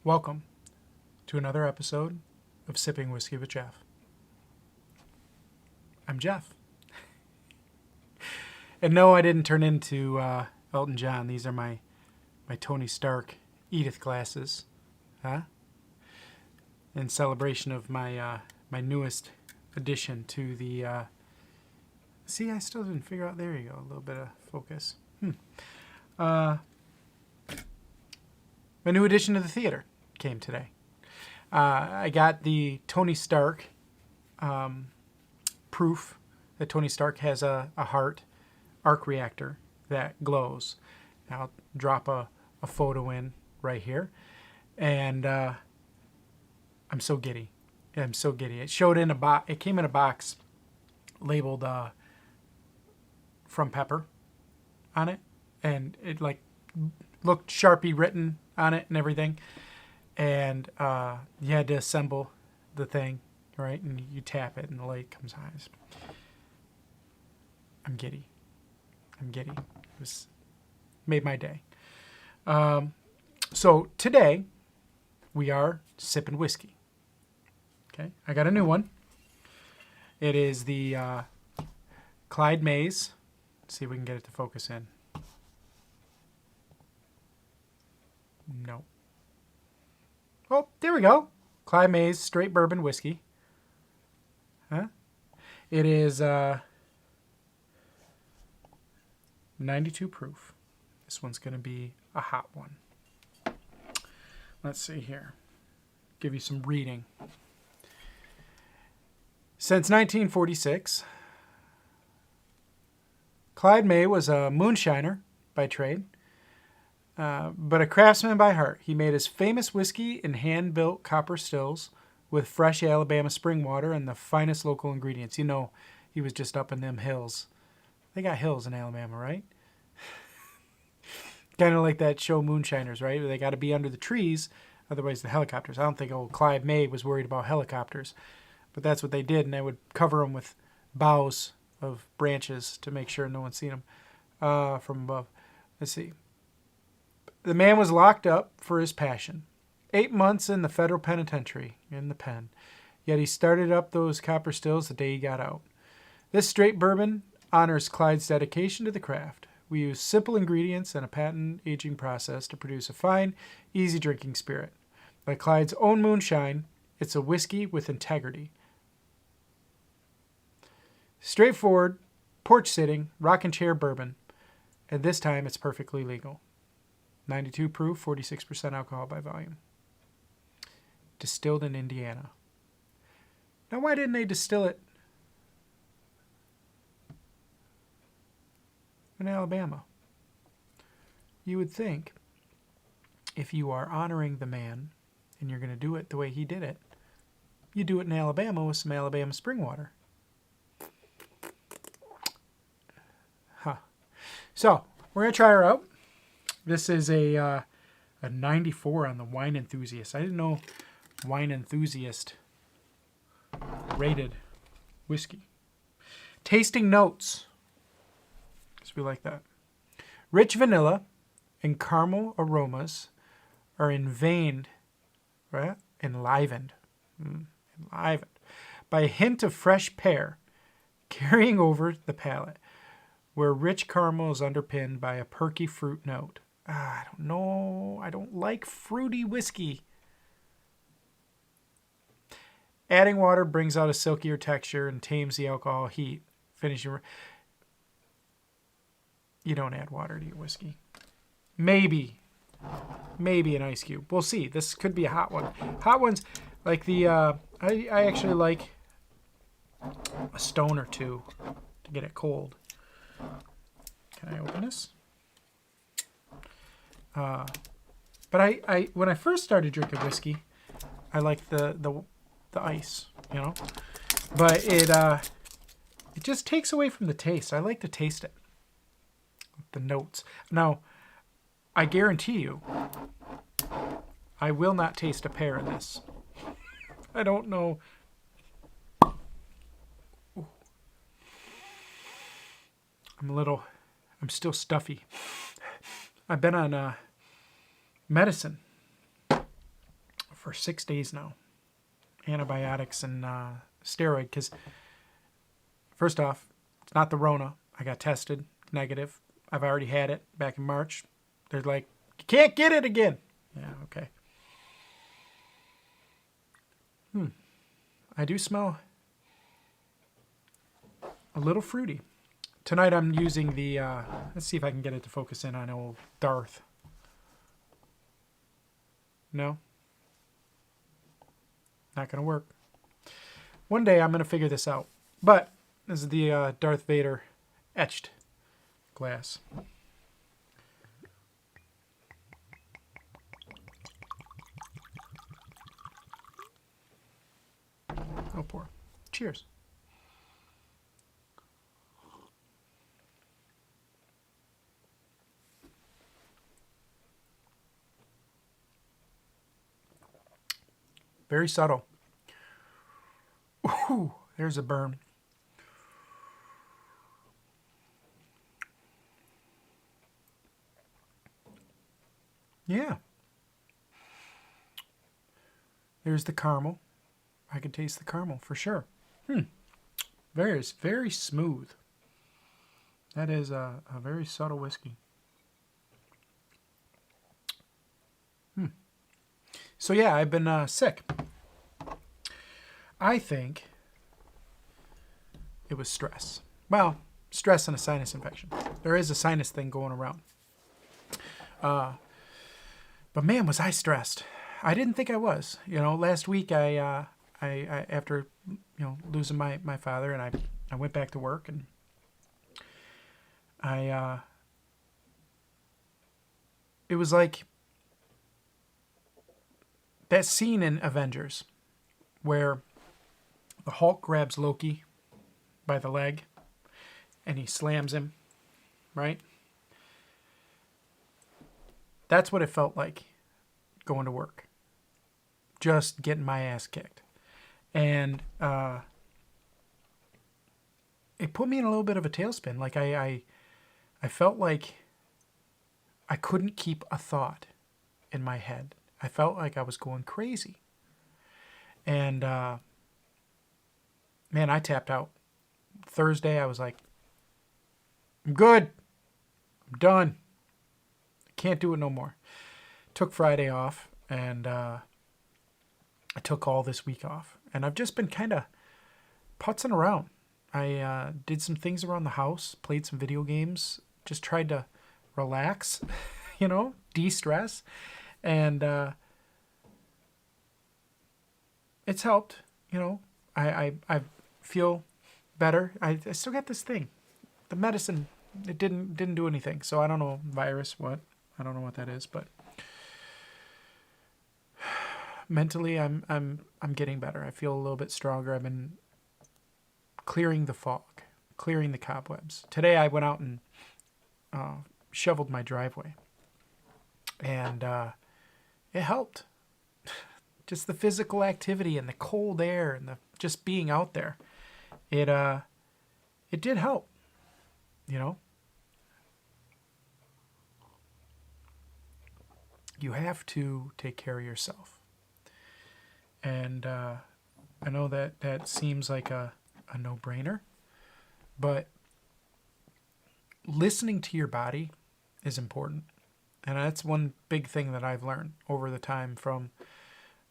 Welcome to another episode of Sipping Whiskey with Jeff. I'm Jeff. And no, I didn't turn into Elton John. These are my Tony Stark Edith glasses. Huh? In celebration of my my newest addition to the... See, I still didn't figure out... There you go. A little bit of focus. My new addition to the theater came today. I got the Tony Stark proof that Tony Stark has a heart arc reactor that glows. I'll drop a photo in right here. And I'm so giddy. I'm so giddy. It showed in a box. It came in a box labeled From Pepper on it. And it like looked Sharpie written on it and everything. And you had to assemble the thing, right? And you tap it and the light comes on. I'm giddy. I'm giddy. It made my day. So today we are sipping whiskey. Okay, I got a new one. It is the Clyde Maze. Let's see if we can get it to focus in. No. Oh, there we go. Clyde Maze straight bourbon whiskey. Huh? It is 92 proof. This one's going to be a hot one. Let's see here. Give you some reading. Since 1946, Clyde May was a moonshiner by trade. But a craftsman by heart. He made his famous whiskey in hand-built copper stills with fresh Alabama spring water and the finest local ingredients. You know, he was just up in them hills. They got hills in Alabama, right? Kind of like that show Moonshiners, right? They got to be under the trees, otherwise the helicopters. I don't think old Clyde May was worried about helicopters, but that's what they did, and they would cover them with boughs of branches to make sure no one seen them from above. Let's see. The man was locked up for his passion. 8 months in the federal penitentiary, in the pen. Yet he started up those copper stills the day he got out. This straight bourbon honors Clyde's dedication to the craft. We use simple ingredients and a patent aging process to produce a fine, easy drinking spirit. Like Clyde's own moonshine, it's a whiskey with integrity. Straightforward, porch sitting, rocking chair bourbon. And this time it's perfectly legal. 92 proof, 46% alcohol by volume. Distilled in Indiana. Now, why didn't they distill it in Alabama? You would think if you are honoring the man and you're going to do it the way he did it, you do it in Alabama with some Alabama spring water. Huh. So, we're going to try her out. This is a 94 on the Wine Enthusiast. I didn't know Wine Enthusiast rated whiskey. Tasting notes. Because we like that. Rich vanilla and caramel aromas are enlivened by a hint of fresh pear carrying over the palate, where rich caramel is underpinned by a perky fruit note. I don't know. I don't like fruity whiskey. Adding water brings out a silkier texture and tames the alcohol heat. Finishing. You don't add water to your whiskey. Maybe an ice cube. We'll see. This could be a hot one. Hot ones, like the, I actually like a stone or two to get it cold. Can I open this? But I when I first started drinking whiskey, I liked the ice, you know. But it just takes away from the taste. I like to taste it. The notes. Now, I guarantee you, I will not taste a pear in this. I don't know. Ooh. I'm still stuffy. I've been on medicine. for 6 days now. Antibiotics and steroid, because first off, it's not the Rona. I got tested negative. I've already had it back in March. They're like, you can't get it again. Yeah, okay. I do smell a little fruity. Tonight I'm using the, let's see if I can get it to focus in on old Darth. No? Not going to work. One day I'm going to figure this out. But this is the Darth Vader etched glass. Oh, pour. Cheers. Very subtle. Ooh, there's a burn. Yeah. There's the caramel. I can taste the caramel for sure. Very smooth. That is a very subtle whiskey. So yeah, I've been sick. I think it was stress. Well, stress and a sinus infection. There is a sinus thing going around. But man, was I stressed. I didn't think I was. Last week I after losing my father, and I went back to work, and it was like that scene in Avengers where the Hulk grabs Loki by the leg and he slams him, right? That's what it felt like going to work. Just getting my ass kicked. And it put me in a little bit of a tailspin. Like I felt like I couldn't keep a thought in my head. I felt like I was going crazy. And man, I tapped out. Thursday, I was like, I'm good. I'm done. I can't do it no more. Took Friday off, and I took all this week off. And I've just been kind of putzing around. I did some things around the house, played some video games, just tried to relax, de-stress. And it's helped, I feel better. I still got this thing. The medicine, it didn't do anything. So I don't know, virus, what? I don't know what that is, but mentally I'm getting better. I feel a little bit stronger. I've been clearing the fog, clearing the cobwebs. Today I went out and shoveled my driveway. And it helped. Just the physical activity and the cold air and the just being out there. It did help, You have to take care of yourself. And I know that seems like a no-brainer, but listening to your body is important. And that's one big thing that I've learned over the time from,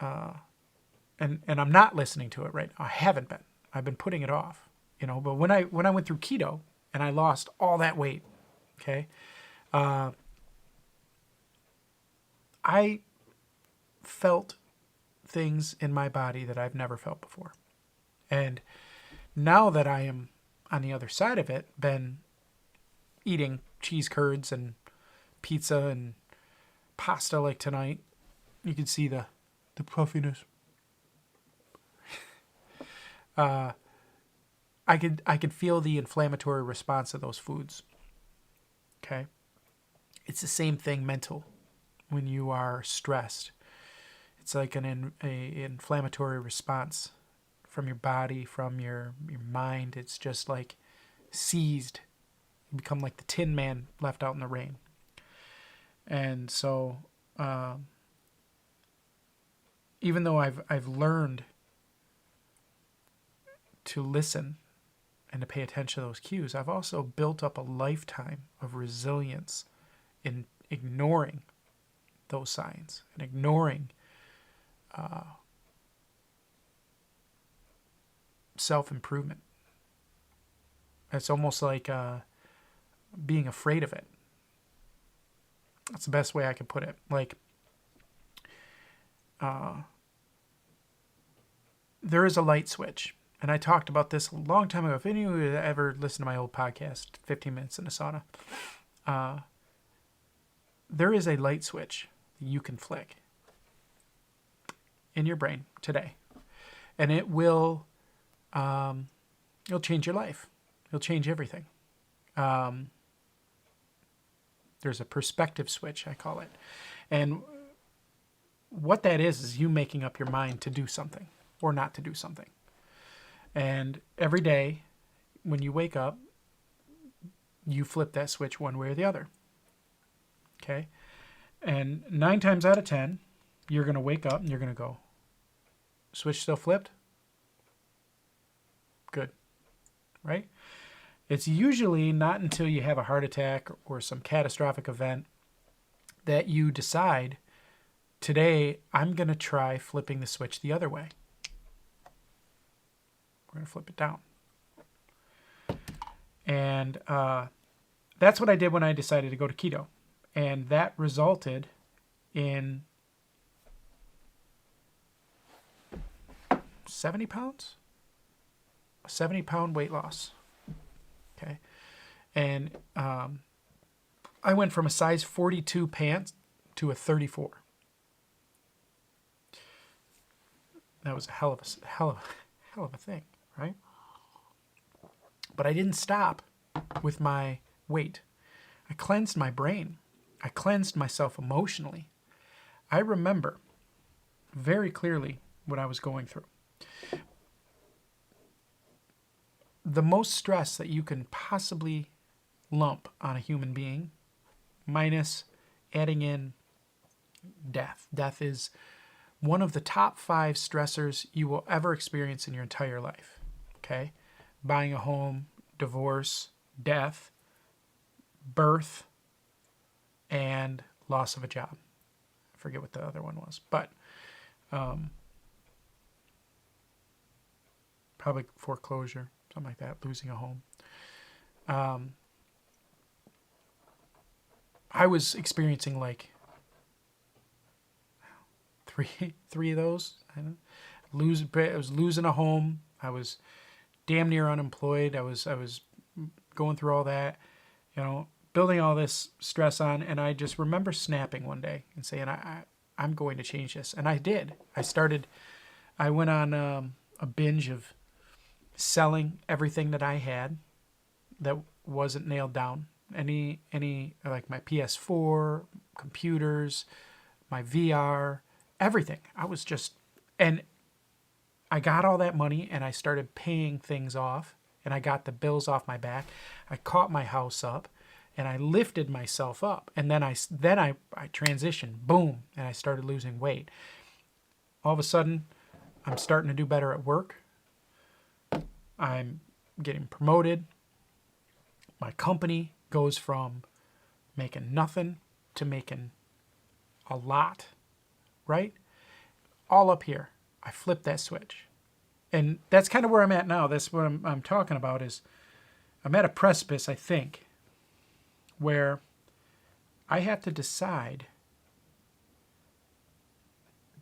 and I'm not listening to it right now. I haven't been. I've been putting it off, But when I went through keto and I lost all that weight, okay, I felt things in my body that I've never felt before. And now that I am on the other side of it, been eating cheese curds and pizza and pasta like tonight, you can see the puffiness. I could feel the inflammatory response of those foods. Okay, it's the same thing mental. When you are stressed, it's like an inflammatory response from your body, from your mind. It's just like seized. You become like the Tin Man left out in the rain. And so even though I've learned to listen and to pay attention to those cues, I've also built up a lifetime of resilience in ignoring those signs and ignoring self-improvement. It's almost like being afraid of it. That's the best way I can put it. Like, there is a light switch. And I talked about this a long time ago. If any of you ever listened to my old podcast, 15 Minutes in a Sauna, there is a light switch that you can flick in your brain today. And it will it'll change your life. It'll change everything. There's a perspective switch, I call it. And what that is you making up your mind to do something or not to do something. And every day when you wake up, you flip that switch one way or the other. Okay? And 9 times out of 10, you're going to wake up and you're going to go, switch still flipped? Good. Right? It's usually not until you have a heart attack or some catastrophic event that you decide, today I'm going to try flipping the switch the other way. We're going to flip it down. And that's what I did when I decided to go to keto. And that resulted in 70 pounds? A 70-pound weight loss. Okay. And I went from a size 42 pants to a 34. That was a hell of a thing, right? But I didn't stop with my weight. I cleansed my brain. I cleansed myself emotionally. I remember very clearly what I was going through. The most stress that you can possibly lump on a human being, minus adding in death. Death is one of the top 5 stressors you will ever experience in your entire life. Okay? Buying a home, divorce, death, birth, and loss of a job. I forget what the other one was, but probably foreclosure, something like that, losing a home. I was experiencing like three of those. I was losing a home. I was damn near unemployed. I was going through all that, building all this stress on, and I just remember snapping one day and saying, I'm going to change this. And I did. I went on a binge of selling everything that I had that wasn't nailed down. Any like my PS4, computers, my VR, everything. And I got all that money and I started paying things off and I got the bills off my back. I caught my house up and I lifted myself up. And then I transitioned, boom, and I started losing weight. All of a sudden, I'm starting to do better at work. I'm getting promoted. My company goes from making nothing to making a lot, right? All up here. I flipped that switch. And that's kind of where I'm at now. That's what I'm talking about is I'm at a precipice, I think, where I have to decide,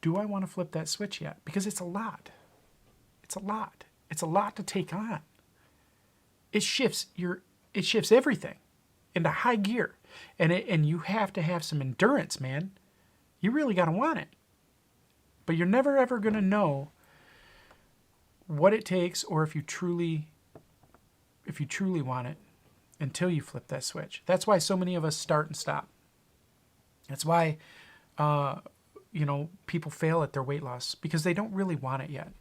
do I want to flip that switch yet? Because it's a lot. It's a lot. It's a lot to take on. It shifts everything into high gear. And you have to have some endurance, man. You really got to want it. But you're never ever going to know what it takes or if you truly want it until you flip that switch. That's why so many of us start and stop. That's why people fail at their weight loss because they don't really want it yet.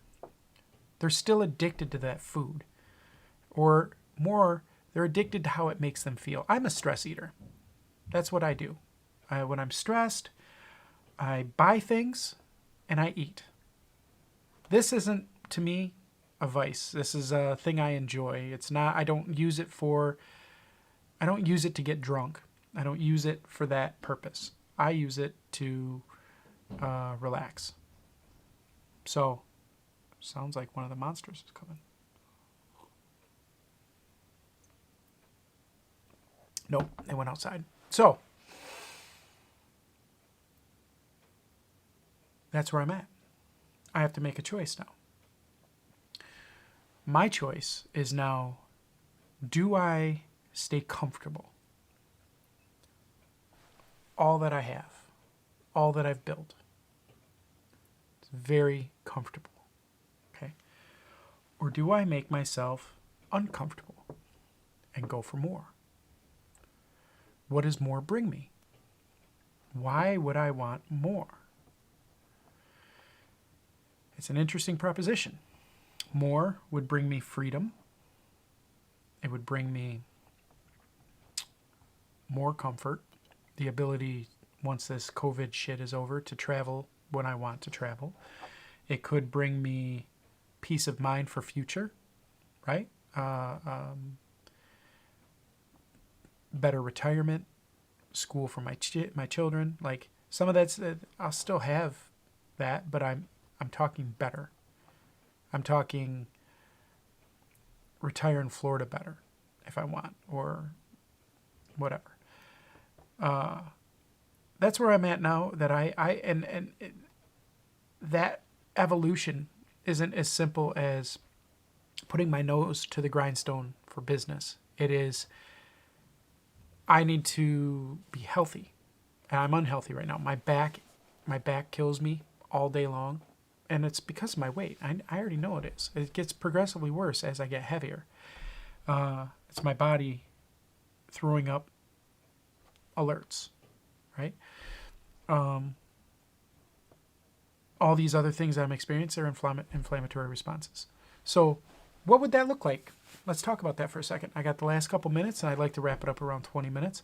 They're still addicted to that food. Or more, they're addicted to how it makes them feel. I'm a stress eater. That's what I do. When I'm stressed, I buy things and I eat. This isn't, to me, a vice. This is a thing I enjoy. It's not, I don't use it to get drunk. I don't use it for that purpose. I use it to relax. So, sounds like one of the monsters is coming. Nope, they went outside. So, that's where I'm at. I have to make a choice now. My choice is now, do I stay comfortable? All that I have, all that I've built, it's very comfortable, okay? Or do I make myself uncomfortable and go for more? What does more bring me? Why would I want more? It's an interesting proposition. More would bring me freedom. It would bring me more comfort, the ability, once this COVID shit is over, to travel when I want to travel. It could bring me peace of mind for future, right? Better retirement, school for my children. Like, some of that's, I'll still have that, but I'm talking better. I'm talking retire in Florida better if I want, or whatever. That's where I'm at now. That that evolution isn't as simple as putting my nose to the grindstone for business. It is, I need to be healthy, and I'm unhealthy right now. My back kills me all day long. And it's because of my weight. I already know it is. It gets progressively worse as I get heavier. It's my body throwing up alerts, right? All these other things that I'm experiencing are inflammatory responses. So what would that look like? Let's talk about that for a second. I got the last couple minutes, and I'd like to wrap it up around 20 minutes.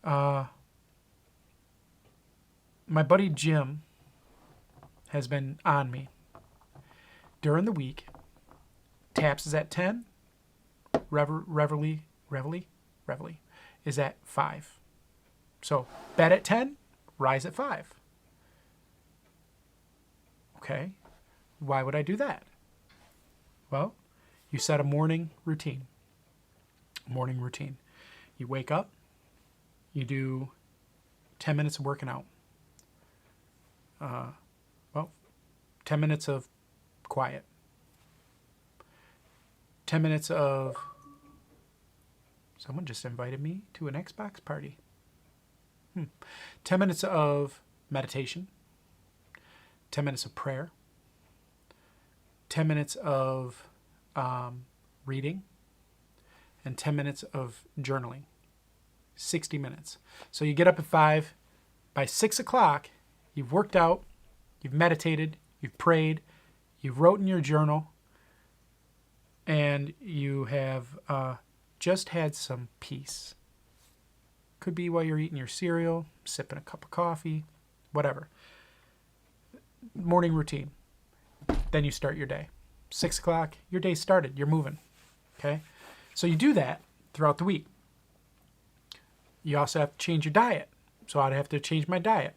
My buddy Jim has been on me during the week. Taps is at 10. Reveille is at 5. So bed at 10, rise at 5. Okay, why would I do that? Well, you set a morning routine. You wake up, you do 10 minutes of working out. 10 minutes of quiet. 10 minutes of, someone just invited me to an Xbox party. 10 minutes of meditation. 10 minutes of prayer. 10 minutes of reading. And 10 minutes of journaling. 60 minutes. So you get up at 5. By 6 o'clock, you've worked out, you've meditated, you've prayed, you wrote in your journal, and you have just had some peace. Could be while you're eating your cereal, sipping a cup of coffee, whatever. Morning routine. Then you start your day. 6 o'clock, your day started. You're moving. Okay? So you do that throughout the week. You also have to change your diet. So I'd have to change my diet.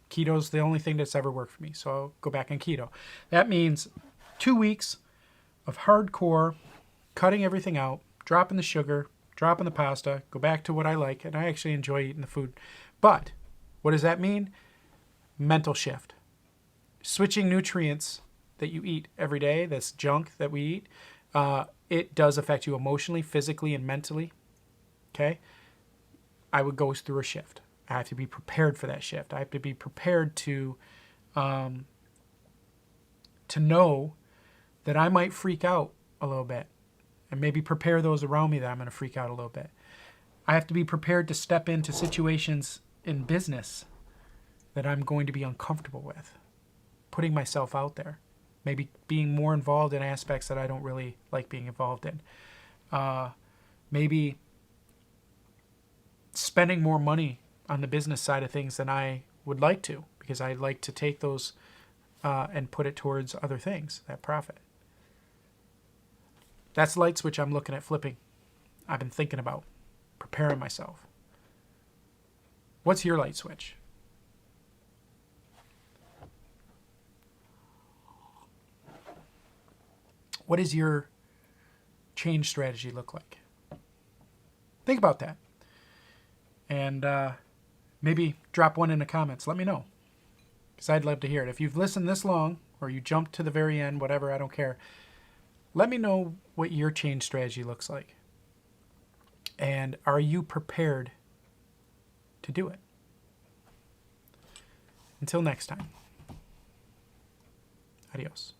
Keto's the only thing that's ever worked for me, so I'll go back on keto. That means 2 weeks of hardcore cutting everything out, dropping the sugar, dropping the pasta, go back to what I like, and I actually enjoy eating the food. But what does that mean? Mental shift. Switching nutrients that you eat every day, that's junk that we eat, it does affect you emotionally, physically, and mentally. Okay? I would go through a shift. I have to be prepared for that shift. I have to be prepared to know that I might freak out a little bit, and maybe prepare those around me that I'm going to freak out a little bit. I have to be prepared to step into situations in business that I'm going to be uncomfortable with, putting myself out there, maybe being more involved in aspects that I don't really like being involved in. Maybe spending more money on the business side of things than I would like to, because I like to take those and put it towards other things, that profit. That's the light switch I'm looking at flipping. I've been thinking about preparing myself. What's your light switch? What does your change strategy look like? Think about that. And maybe drop one in the comments. Let me know. Because I'd love to hear it. If you've listened this long, or you jumped to the very end, whatever, I don't care. Let me know what your change strategy looks like. And are you prepared to do it? Until next time. Adios.